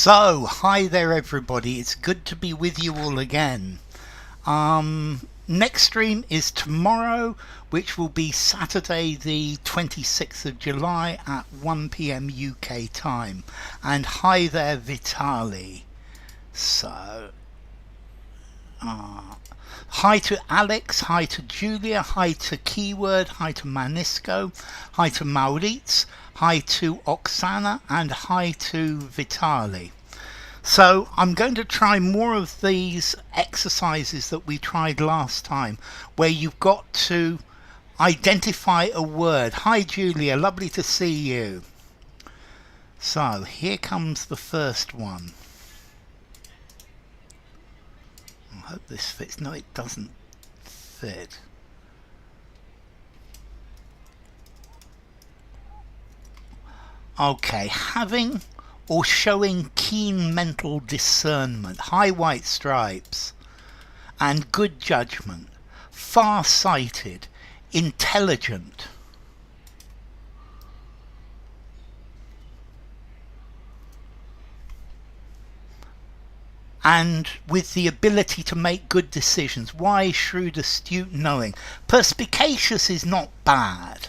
So, hi there everybody, it's good to be with you all again. Next stream is tomorrow, which will be Saturday the 26th of July at 1 PM UK time. And hi there Vitali. So, hi to Alex, hi to Julia, hi to Keyword, hi to Manisco, hi to Maurits, hi to Oksana, and hi to Vitali. So I'm going to try more of these exercises that we tried last time, where you've got to identify a word. Hi Julia, lovely to see you. So here comes the first one. I hope this fits. No, it doesn't fit. Okay, having or showing keen mental discernment, high white stripes, and good judgment, far-sighted, intelligent. And with the ability to make good decisions, wise, shrewd, astute, knowing. Perspicacious is not bad.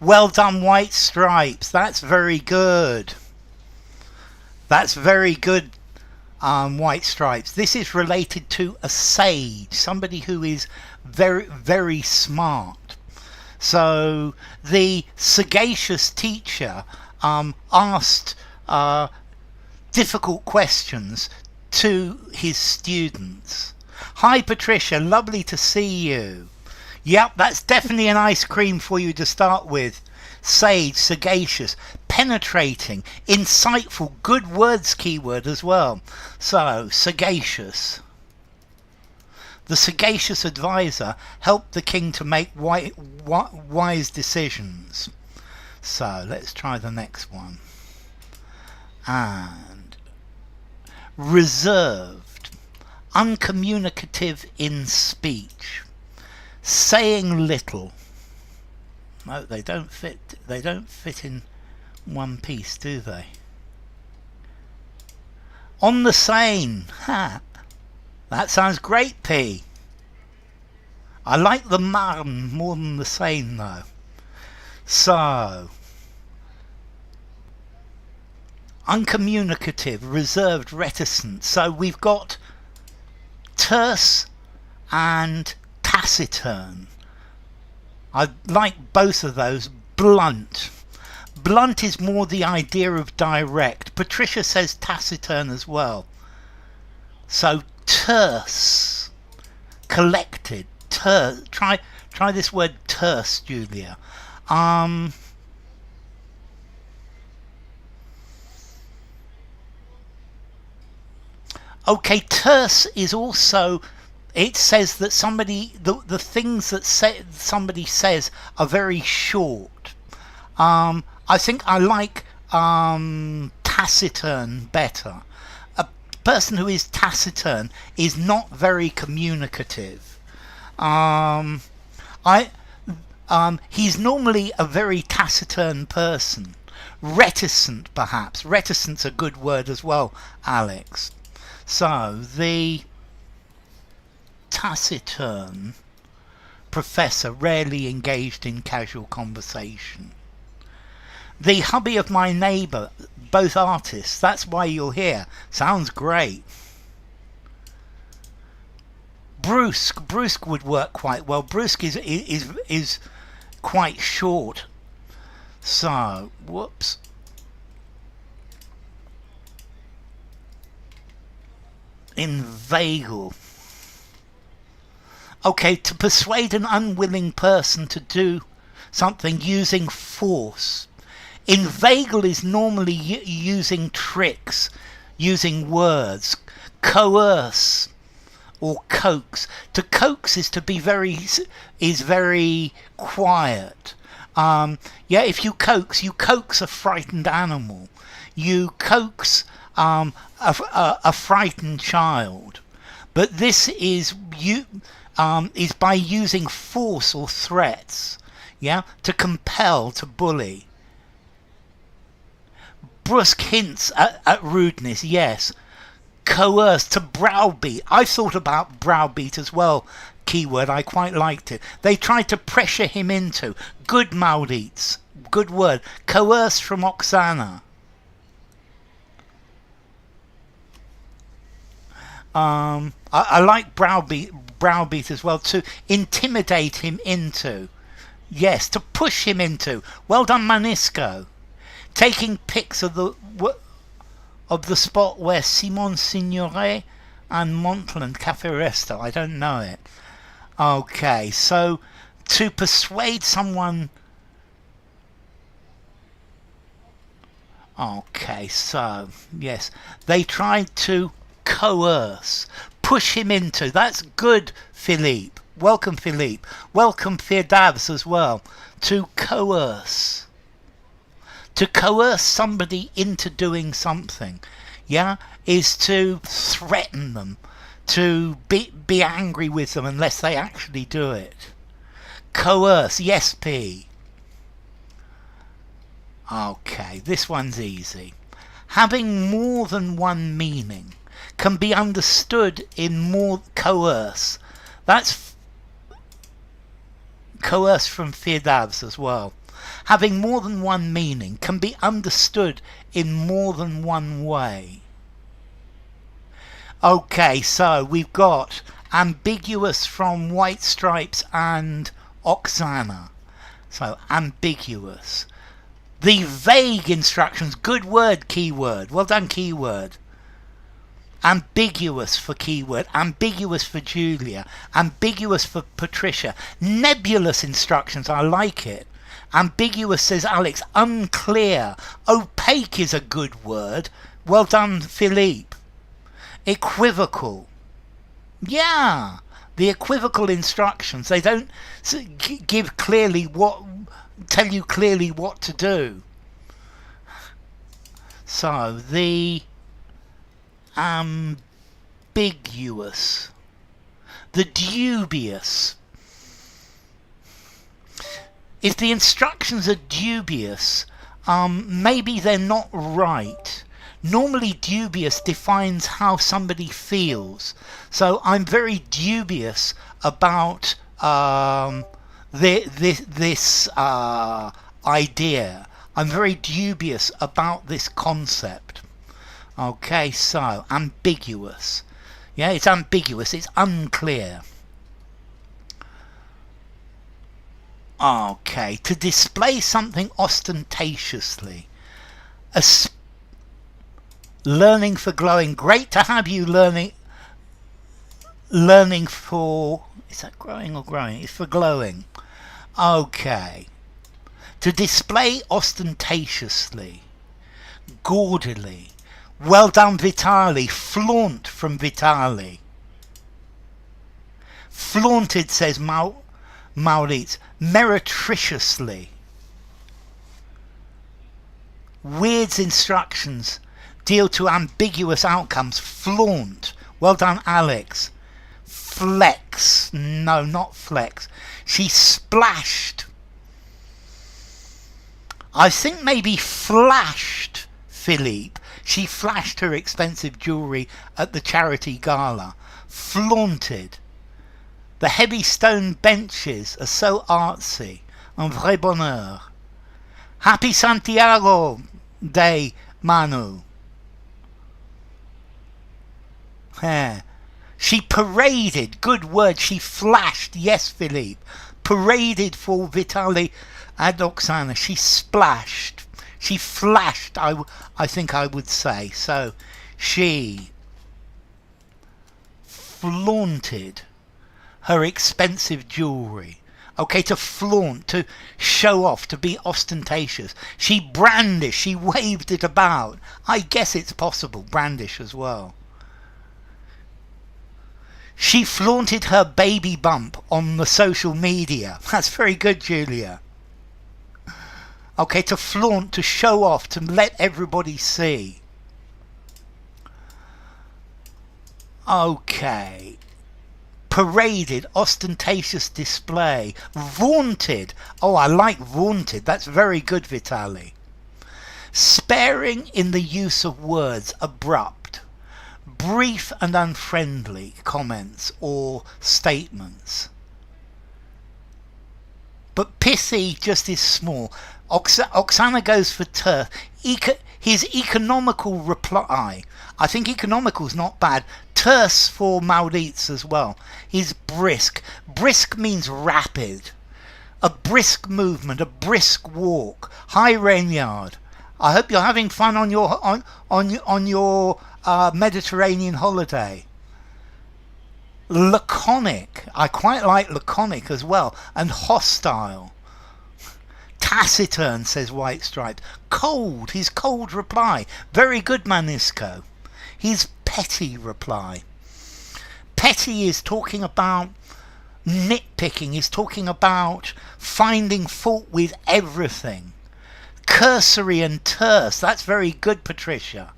Well done, white stripes, that's very good. That's very good, white stripes. This is related to a sage, somebody who is very, very smart. So the sagacious teacher asked difficult questions to his students. Hi Patricia, lovely to see you. Yep, that's definitely an ice cream for you to start with. Sage, sagacious, penetrating, insightful, good words keyword as well. So, sagacious. The sagacious advisor helped the king to make wise decisions. So, let's try the next one. And reserved, uncommunicative in speech, saying little. No, they don't fit. They don't fit in one piece, do they? On the Seine. Ha! That sounds great, P. I like the Marne more than the Seine, though. So, uncommunicative, reserved, reticent. So we've got terse and taciturn. I like both of those. Blunt. Blunt is more the idea of direct. Patricia says taciturn as well. So terse. Collected. Terse. Try this word terse, Julia. Okay, terse is also, it says that somebody, the things that somebody says are very short. I think I like taciturn better. A person who is taciturn is not very communicative. He's normally a very taciturn person. Reticent, perhaps. Reticent's a good word as well, Alex. So, the taciturn professor rarely engaged in casual conversation. The hubby of my neighbour, both artists, that's why you're here. Sounds great. Brusque would work quite well. Brusque is quite short. So, whoops. Inveigle. Okay, to persuade an unwilling person to do something using force. Inveigle is normally using tricks, using words. Coerce or coax. To coax is to be very quiet. Yeah, if you coax a frightened animal. You coax a frightened child. But this is by using force or threats, yeah, to compel, to bully. Brusque hints at rudeness, yes. Coerce, to browbeat. I thought about browbeat as well. Keyword, I quite liked it. They tried to pressure him into. Good, Maurits. Good word. Coerce from Oksana. I like browbeat as well. To intimidate him into. Yes, to push him into. Well done, Manisco. Taking pics of the spot where Simon Signoret and Montland Cafe Resto. I don't know it. Okay, so to persuade someone. Okay, so yes, they tried to coerce, push him into. That's good, Philippe. Welcome, Philippe. Welcome, Firdavs as well. To coerce. To coerce somebody into doing something, yeah, is to threaten them, to be angry with them unless they actually do it. Coerce, yes, P. Okay, this one's easy. Having more than one meaning can be understood in more. Coerce. That's coerce from Firdavs as well. Having more than one meaning can be understood in more than one way. Okay, so we've got ambiguous from White Stripes and Oksana. So ambiguous. The vague instructions, good word, keyword. Well done, keyword. Ambiguous for keyword, ambiguous for Julia, ambiguous for Patricia. Nebulous instructions, I like it. Ambiguous, says Alex. Unclear. Opaque is a good word. Well done, Philippe. Equivocal. Yeah, the equivocal instructions. They don't give clearly tell you clearly what to do. So, the ambiguous. The dubious. If the instructions are dubious, maybe they're not right. Normally dubious defines how somebody feels. So I'm very dubious about this idea. I'm very dubious about this concept. Okay, so ambiguous. Yeah, it's ambiguous, it's unclear. Okay, to display something ostentatiously. Learning for glowing. Great to have you learning for... Is that growing or growing? It's for glowing. Okay. To display ostentatiously. Gaudily. Well done, Vitali. Flaunt from Vitali. Flaunted, says Maurits. Meretriciously. Weird's instructions deal to ambiguous outcomes. Flaunt. Well done, Alex. Flex. No, not flex. She splashed. I think maybe flashed, Philippe. She flashed her expensive jewellery at the charity gala. Flaunted. The heavy stone benches are so artsy. Un vrai bonheur. Happy Santiago Day, Manu. Yeah. She paraded. Good word. She flashed. Yes, Philippe. Paraded for Vitali and Oksana. She splashed. She flashed, I think I would say. So, she flaunted her expensive jewellery. Okay, to flaunt, to show off, to be ostentatious. She brandished, she waved it about. I guess it's possible, brandish as well. She flaunted her baby bump on the social media. That's very good, Julia. Okay, to flaunt, to show off, to let everybody see. Okay. Paraded, ostentatious display. Vaunted. Oh, I like vaunted. That's very good, Vitali. Spare erring in the use of words, abrupt, brief and unfriendly comments or statements. But pithy just is small. Oksana goes for terse. His economical reply. I think economical's not bad. Terse for Maurits as well. He's brisk. Brisk means rapid. A brisk movement, a brisk walk. Hi Reynard. I hope you're having fun on your Mediterranean holiday. Laconic. I quite like laconic as well. And hostile. Taciturn, says White Stripe. Cold. His cold reply. Very good, Manisco. His petty reply. Petty is talking about nitpicking. He's talking about finding fault with everything. Cursory and terse. That's very good, Patricia.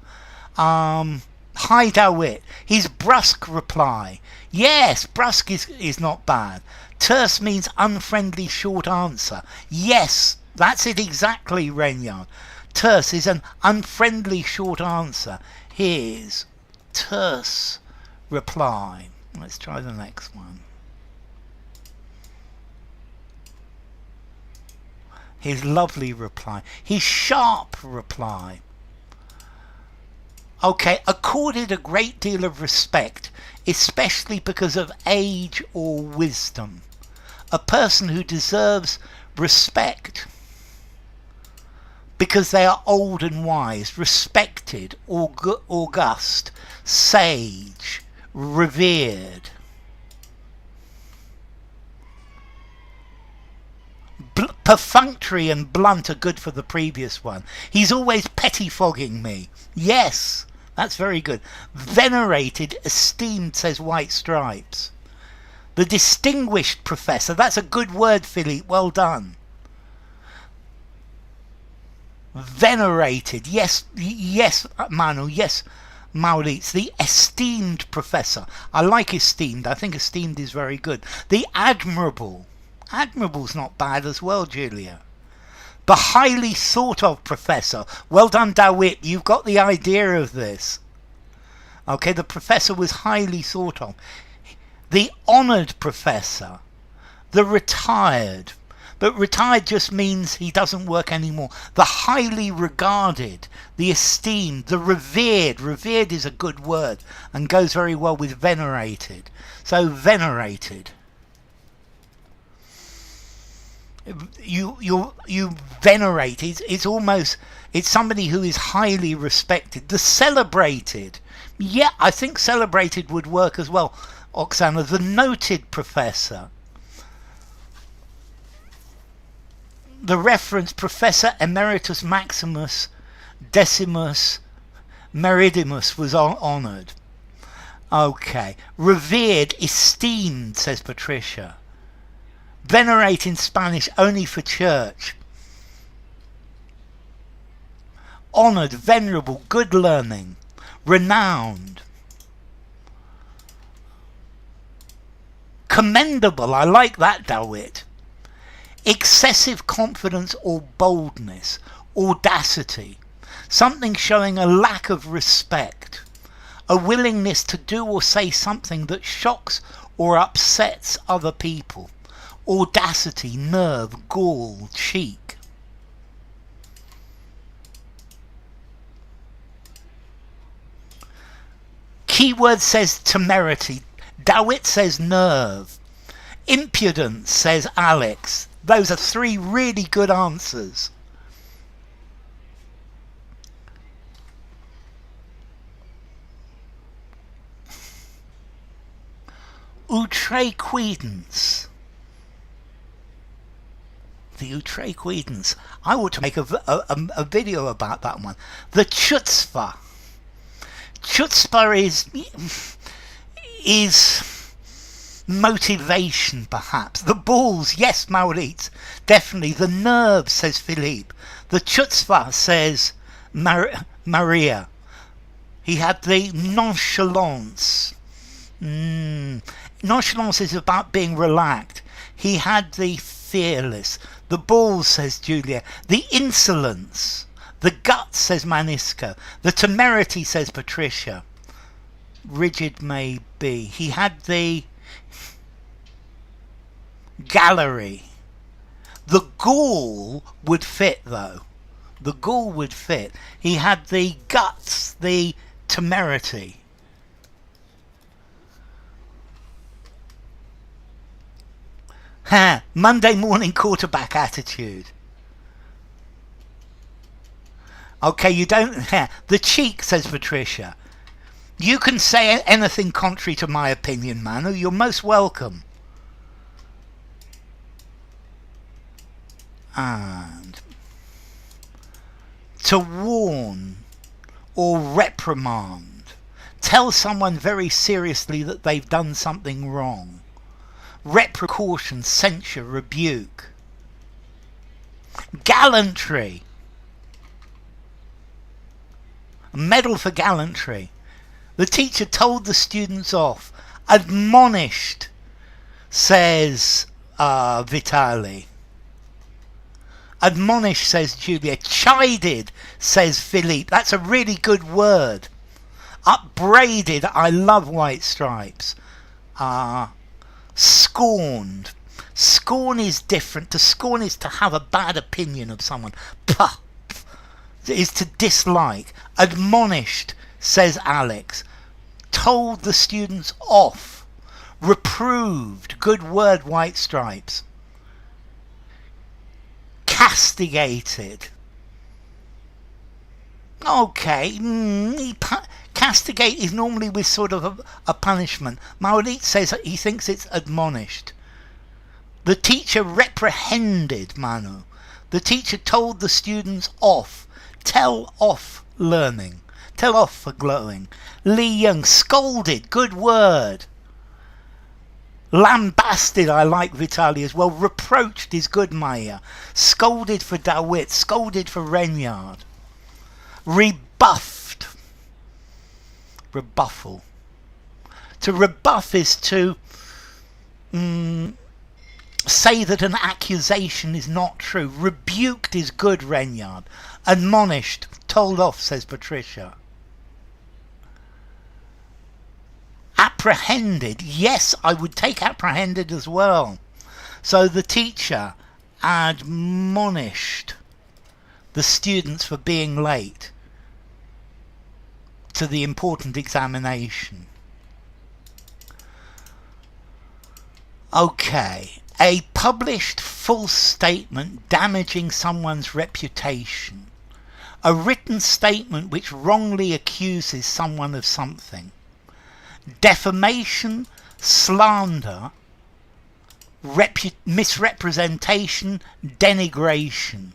Hi Dawit. His brusque reply. Yes, brusque is not bad. Terse means unfriendly short answer. Yes, that's it exactly, Renyard. Terse is an unfriendly short answer. Here's terse reply. Let's try the next one. His lovely reply. His sharp reply. Okay, accorded a great deal of respect, especially because of age or wisdom. A person who deserves respect because they are old and wise, respected, august, sage, revered. Perfunctory and blunt are good for the previous one. He's always pettifogging me. Yes, that's very good. Venerated, esteemed, says White Stripes. The distinguished professor. That's a good word, Philippe. Well done. Venerated. Yes, yes, Manu. Yes, Maurits. The esteemed professor. I like esteemed. I think esteemed is very good. The admirable. Admirable's not bad as well, Julia. The highly thought of professor. Well done, Dawit. You've got the idea of this. Okay, the professor was highly thought of. The honoured professor. The retired. But retired just means he doesn't work anymore. The highly regarded. The esteemed. The revered. Revered is a good word and goes very well with venerated. So venerated. You venerate. It's almost, it's somebody who is highly respected. The celebrated. Yeah, I think celebrated would work as well, Oksana. The noted professor. The reference, Professor Emeritus Maximus Decimus Meridimus was honoured. Okay. Revered, esteemed, says Patricia. Venerate in Spanish only for church. Honoured, venerable, good learning. Renowned. Commendable, I like that, Dawit. Excessive confidence or boldness. Audacity. Something showing a lack of respect. A willingness to do or say something that shocks or upsets other people. Audacity, nerve, gall, cheek. Keyword says temerity. Dawit says nerve. Impudence, says Alex. Those are three really good answers. Outrequidance. The outrequidance. I ought to make a video about that one. The chutzpah. Chutzpah is motivation, perhaps. The balls, yes, Maurits, definitely. The nerves, says Philippe. The chutzpah, says Maria. He had the nonchalance. Nonchalance is about being relaxed. He had the fearless. The balls, says Julia. The insolence. The guts, says Manisco. The temerity, says Patricia. Rigid may be. He had the gallery. The gall would fit, though. The gall would fit. He had the guts, the temerity. Monday morning quarterback attitude. Okay, you don't... The cheek, says Patricia. You can say anything contrary to my opinion, Manu. You're most welcome. And to warn or reprimand. Tell someone very seriously that they've done something wrong. Repercussion, censure, rebuke. Gallantry. A medal for gallantry. The teacher told the students off. Admonished, says Vitali. Admonished, says Julia. Chided, says Philippe. That's a really good word. Upbraided, I love white stripes. Scorned. Scorn is different. To scorn is to have a bad opinion of someone. Puh. Is to dislike. Admonished, says Alex. Told the students off. Reproved. Good word, white stripes. Castigated. Okay. Castigate is normally with sort of a punishment. Maurit says that he thinks it's admonished. The teacher reprehended Manu. The teacher told the students off. Tell off learning. Tell off for glowing. Lee Young, scolded, good word. Lambasted, I like Vitali as well. Reproached is good, Maya. Scolded for Dawit. Scolded for Renyard. Rebuffed. Rebuffal. To rebuff is to say that an accusation is not true. Rebuked is good, Renyard. Admonished, told off, says Patricia. Apprehended. Yes, I would take apprehended as well. So the teacher admonished the students for being late to the important examination. Okay. A published false statement damaging someone's reputation. A written statement which wrongly accuses someone of something. Defamation, slander, misrepresentation, denigration.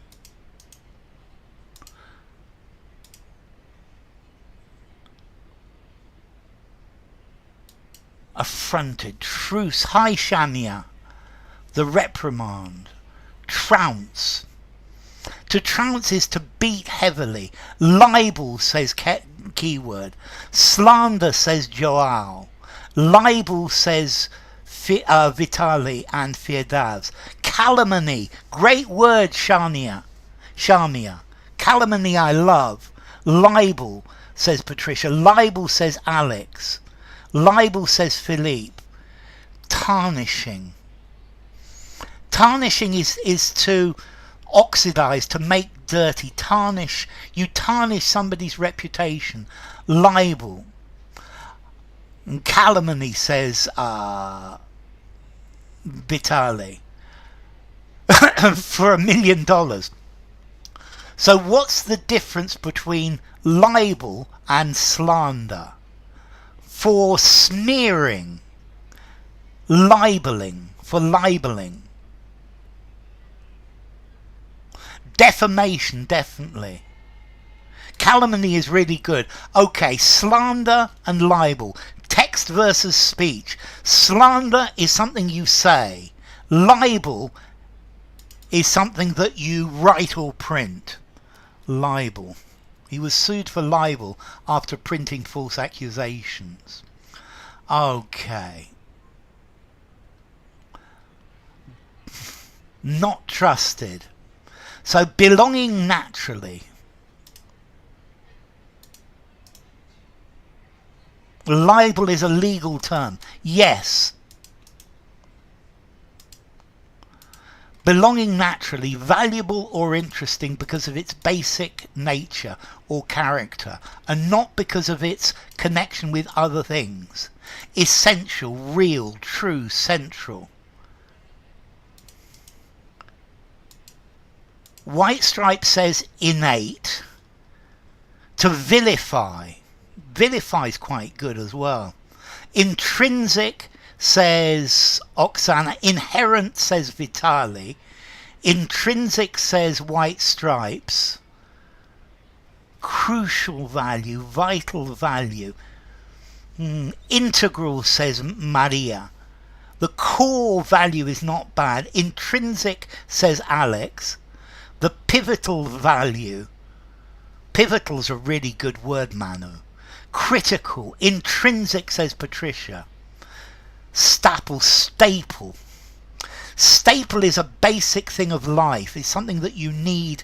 Affronted, truce, hi Shania. The reprimand. Trounce. To trounce is to beat heavily. Libel, says keyword. Slander, says Joao. Libel, says Vitali and Firdavs. Calumny. Great word, Shamia. Calumny I love. Libel, says Patricia. Libel, says Alex. Libel, says Philippe. Tarnishing. Tarnishing is to oxidize, to make dirty. Tarnish. You tarnish somebody's reputation. Libel. And calumny, says Vitali. For $1 million. So what's the difference between libel and slander? For smearing. Libeling. For libeling. Defamation, definitely. Calumny is really good. Okay, slander and libel. Text versus speech. Slander is something you say. Libel is something that you write or print. Libel. He was sued for libel after printing false accusations. Okay. Not trusted. So belonging naturally. Libel is a legal term. Yes. Belonging naturally, valuable or interesting because of its basic nature or character, and not because of its connection with other things. Essential, real, true, central. White Stripe says innate. To vilify. Vilify is quite good as well. Intrinsic says Oksana. Inherent says Vitali. Intrinsic says White Stripes. Crucial value, vital value. Integral says Maria. The core value is not bad. Intrinsic says Alex. The pivotal value. Pivotal's a really good word, Manu. Critical. Intrinsic says Patricia. Staple. Staple is a basic thing of life. It's something that you need.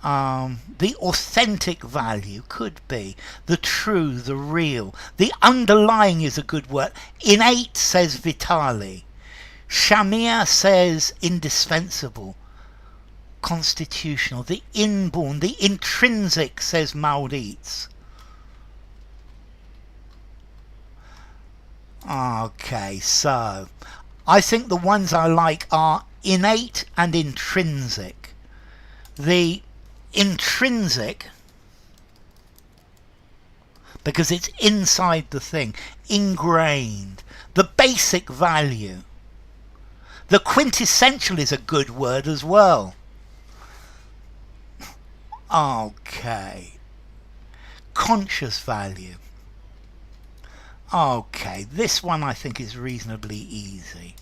The authentic value could be. The true, the real. The underlying is a good word. Innate says Vitali. Shamir says indispensable. Constitutional. The inborn. The intrinsic says Mauritz. Okay, so I think the ones I like are innate and intrinsic. The intrinsic, because it's inside the thing, ingrained. The basic value. The quintessential is a good word as well. Okay. Conscious value. Okay, this one I think is reasonably easy.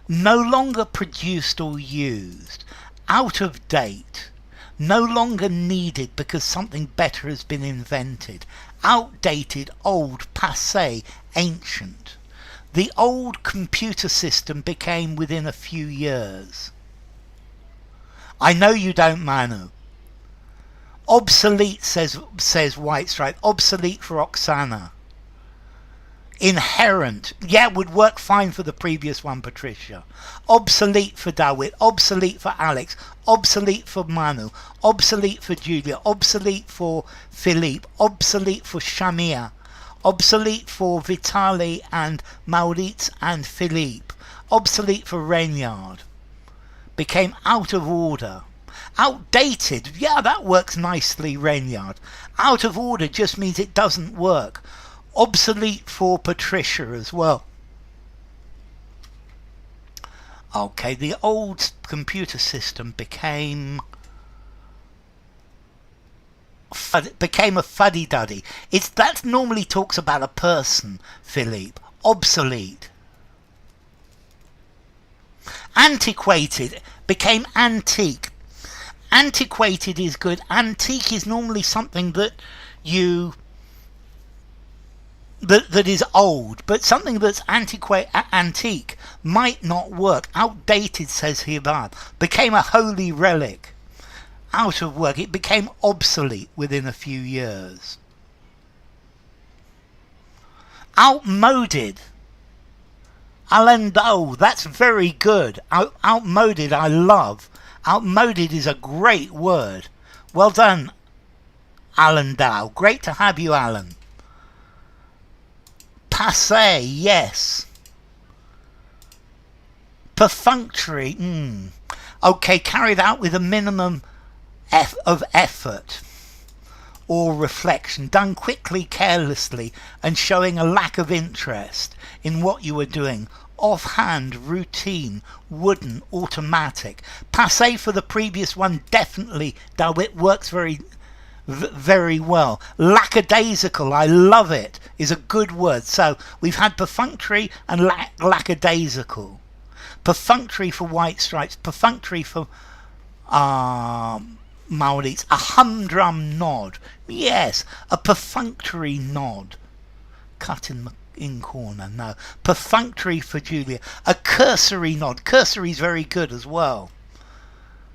No longer produced or used. Out of date. No longer needed because something better has been invented. Outdated, old, passé, ancient. The old computer system became within a few years. I know you don't, Manu. Obsolete says White Stripe. Obsolete for Oksana. Inherent. Yeah, would work fine for the previous one, Patricia. Obsolete for Dawit. Obsolete for Alex. Obsolete for Manu. Obsolete for Julia. Obsolete for Philippe. Obsolete for Shamia. Obsolete for Vitali and Mauritz and Philippe. Obsolete for Reynard. Became out of order. Outdated. Yeah, that works nicely, Reynard. Out of order just means it doesn't work. Obsolete for Patricia as well. Okay, the old computer system became a fuddy-duddy. That normally talks about a person, Philippe. Obsolete. Antiquated became antique. Antiquated is good. Antique is normally something that that is old, but something that's antique might not work. Outdated, says Hibab. Became a holy relic. Out of work. It became obsolete within a few years. Outmoded. Alendo, that's very good. Outmoded, I love. Outmoded is a great word. Well done, Alan Dow. Great to have you, Alan. Passé, yes. Perfunctory, Okay, carried out with a minimum of effort or reflection, done quickly, carelessly, and showing a lack of interest in what you were doing. Offhand, routine, wooden, automatic. Passé for the previous one, definitely, though it works very well. Lackadaisical, I love it, is a good word. So we've had perfunctory and lackadaisical. Perfunctory for White Stripes, perfunctory for Maoris. A humdrum nod. Yes, a perfunctory nod. Cut in corner, no. Perfunctory for Julia. A cursory nod. Cursory is very good as well.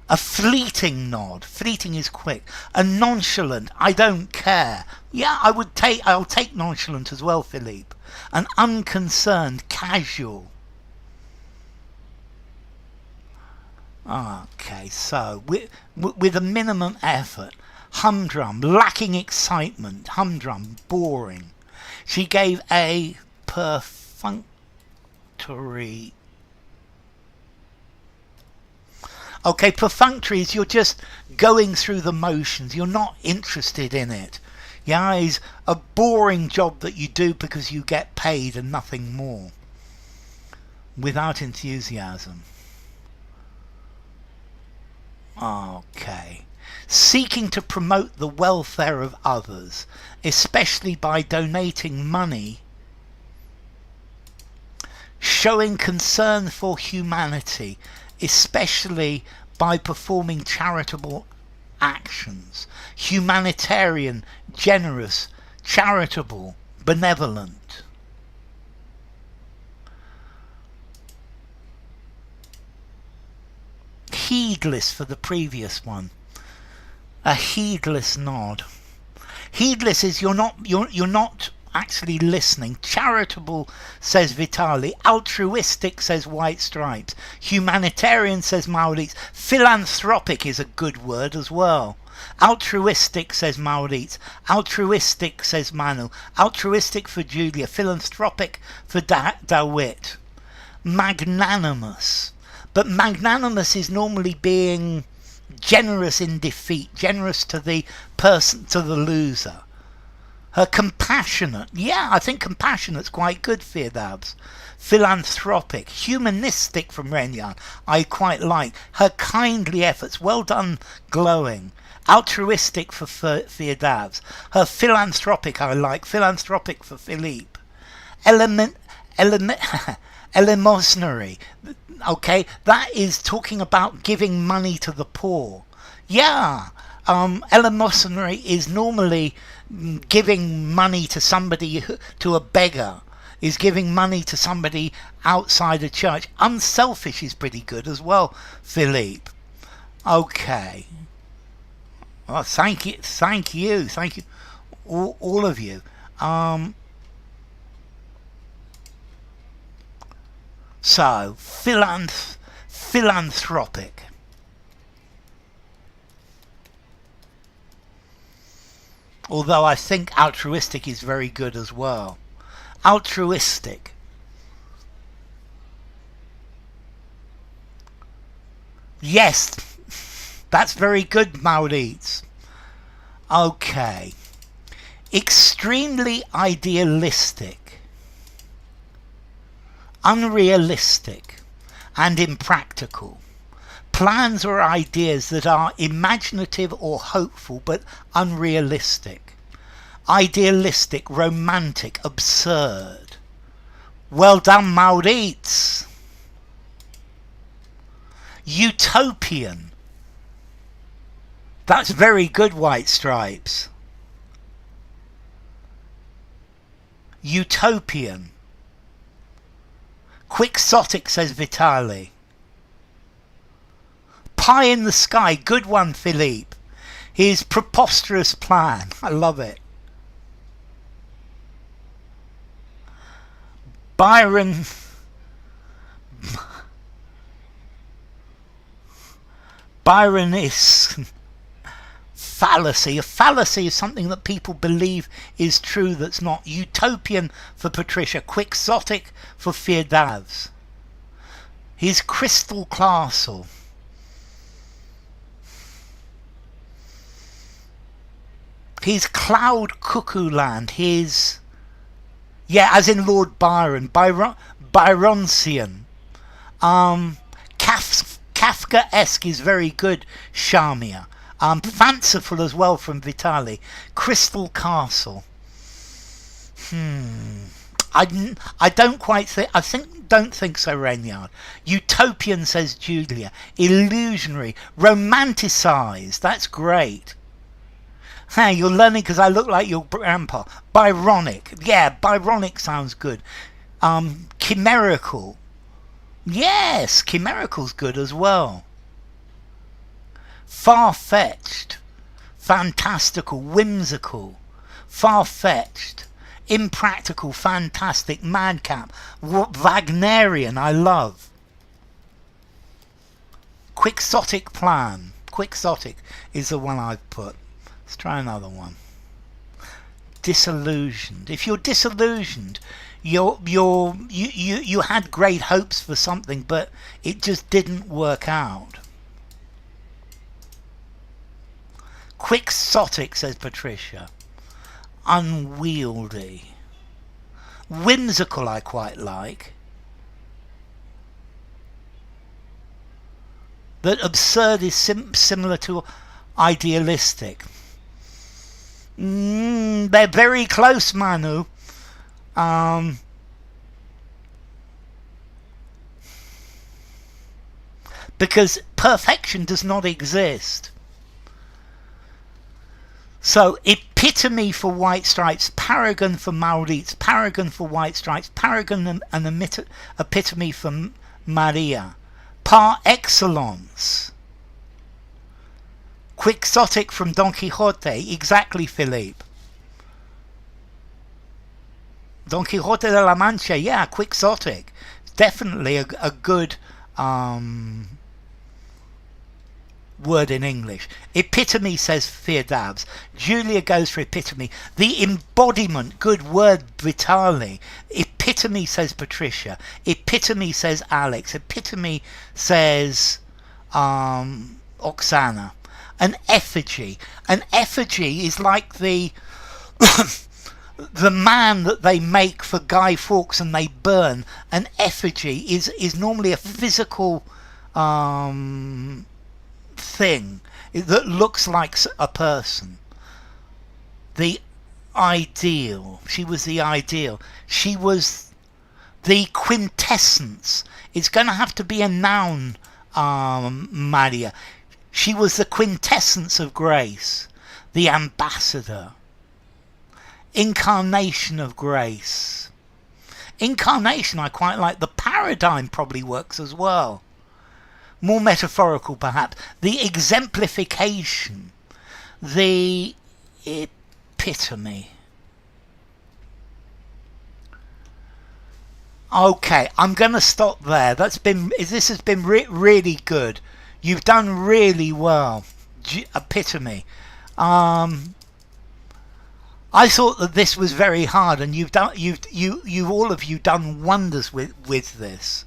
A fleeting nod. Fleeting is quick. A nonchalant. I don't care. Yeah, I'll take nonchalant as well, Philippe. An unconcerned, casual. Okay, so with a minimum effort. Humdrum, lacking excitement. Humdrum, boring. She gave a perfunctory. Okay, perfunctory is you're just going through the motions. You're not interested in it. Yeah, it's a boring job that you do because you get paid and nothing more. Without enthusiasm. Okay. Seeking to promote the welfare of others, especially by donating money. Showing concern for humanity, especially by performing charitable actions. Humanitarian, generous, charitable, benevolent. Heedless for the previous one. A heedless nod. Heedless is you're not actually listening. Charitable, says Vitali. Altruistic, says White Stripes. Humanitarian, says Maurits. Philanthropic is a good word as well. Altruistic, says Maurits. Altruistic, says Manu. Altruistic for Julia. Philanthropic for Dawit. Magnanimous. But magnanimous is normally being generous in defeat. Generous to the person, to the loser. Her compassionate. Yeah, I think compassionate's quite good, Firdabs. Philanthropic. Humanistic from Renyan. I quite like. Her kindly efforts. Well done, glowing. Altruistic for Firdabs. Her philanthropic I like. Philanthropic for Philippe. Eleemosynary. Okay, that is talking about giving money to the poor. Yeah. Eleemosynary is normally giving money to somebody, to a beggar, is giving money to somebody outside a church. Unselfish is pretty good as well, Philippe. Okay. Well, thank you, all of you. So, philanthropic. Although I think altruistic is very good as well. Altruistic. Yes, that's very good, Maurits. Okay. Extremely idealistic. Unrealistic and impractical. Plans or ideas that are imaginative or hopeful but unrealistic. Idealistic, romantic, absurd. Well done, Maurits. Utopian. That's very good, White Stripes. Utopian. Quixotic, says Vitali. Pie in the sky, good one, Philippe. His preposterous plan, I love it. Byron is fallacy. A fallacy is something that people believe is true that's not. Utopian for Patricia. Quixotic for Firdavs. His crystal castle. His cloud cuckoo land. His... yeah, as in Lord Byron. Byronsian. Kafka-esque is very good, Shamia. Fanciful as well from Vitali. Crystal Castle. I don't quite think... don't think so, Rainyard. Utopian, says Julia. Illusionary. Romanticised. That's great. Hey, you're learning because I look like your grandpa. Byronic. Yeah, Byronic sounds good. Chimerical. Yes, chimerical's good as well. Far-fetched. Fantastical. Whimsical. far-fetched, impractical, fantastic, madcap, Wagnerian, I love. Quixotic plan. Quixotic is the one I've put. Let's try another one. Disillusioned. If you're disillusioned, you had great hopes for something, but it just didn't work out. Quixotic, says Patricia. Unwieldy. Whimsical, I quite like. That absurd is similar to idealistic. They're very close, Manu. Because perfection does not exist. So epitome for white stripes, paragon for Maurits, paragon for white stripes, paragon and epitome for Maria. Par excellence. Quixotic from Don Quixote. Exactly, Philippe. Don Quixote de la Mancha. Yeah, quixotic. Definitely a good word in English. Epitome, says Firdabs. Julia goes for epitome. The embodiment, good word, Vitali. Epitome, says Patricia. Epitome, says Alex. Epitome, says Oksana. An effigy. An effigy is like the the man that they make for Guy Fawkes and they burn. An effigy is normally a physical thing that looks like a person. The ideal. She was the ideal. She was the quintessence. It's going to have to be a noun, Maria. She was the quintessence of grace. The ambassador. Incarnation of grace. Incarnation, I quite like. The paradigm probably works as well. More metaphorical, perhaps. The exemplification. The epitome. Okay, I'm going to stop there. This has been really good. You've done really well. Epitome. I thought that this was very hard, and you've all of you done wonders with this.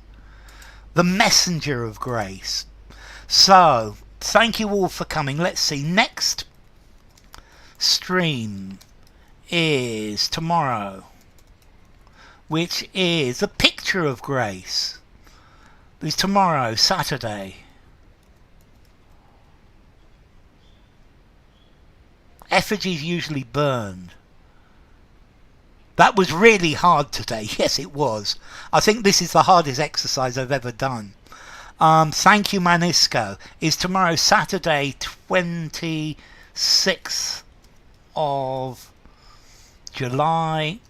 The messenger of grace. So, thank you all for coming. Let's see. Next stream is tomorrow, which is a picture of grace. It's tomorrow, Saturday. Effigies usually burned. That was really hard today. Yes, it was. I think this is the hardest exercise I've ever done. Thank you, Manisco. Is tomorrow, Saturday, 26th of July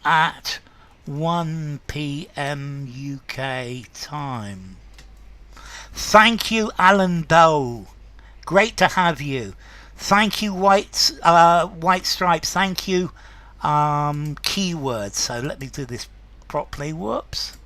at 1 p.m. UK time. Thank you, Alan Doe. Great to have you. Thank you, White Stripes. Thank you, keywords. So let me do this properly. Whoops.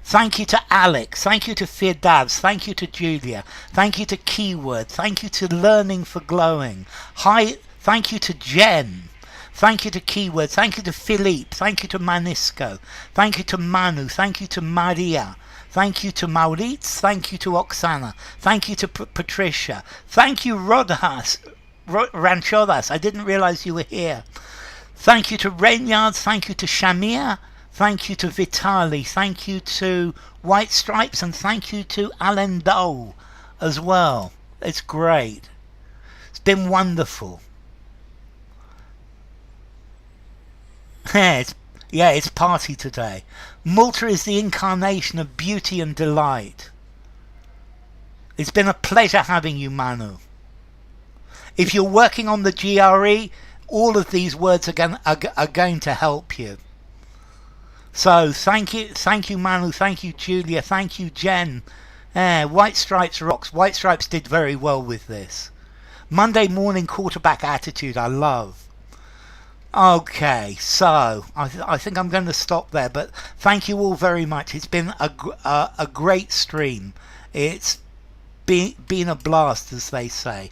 Thank you to Alex. Thank you to Firdavs. Thank you to Julia. Thank you to Keyword. Thank you to Learning for Glowing. Hi. Thank you to Jen. Thank you to Keyword. Thank you to Philippe. Thank you to Manisco. Thank you to Manu. Thank you to Maria. Thank you to Maurits. Thank you to Oksana. Thank you to Patricia. Thank you, Rodhas. Ranchodas. I didn't realize you were here. Thank you to Rainyards. Thank you to Shamir. Thank you to Vitali. Thank you to White Stripes. And thank you to Alan Doe as well. It's great. It's been wonderful. It's party today. Malta is the incarnation of beauty and delight. It's been a pleasure having you, Manu. If you're working on the GRE, all of these words are going to help you. So thank you, Manu. Thank you, Julia. Thank you, Jen. White Stripes rocks. White Stripes did very well with this. Monday morning quarterback attitude, I love. Okay, so I think I'm going to stop there, but thank you all very much. It's been a great stream. It's been a blast, as they say.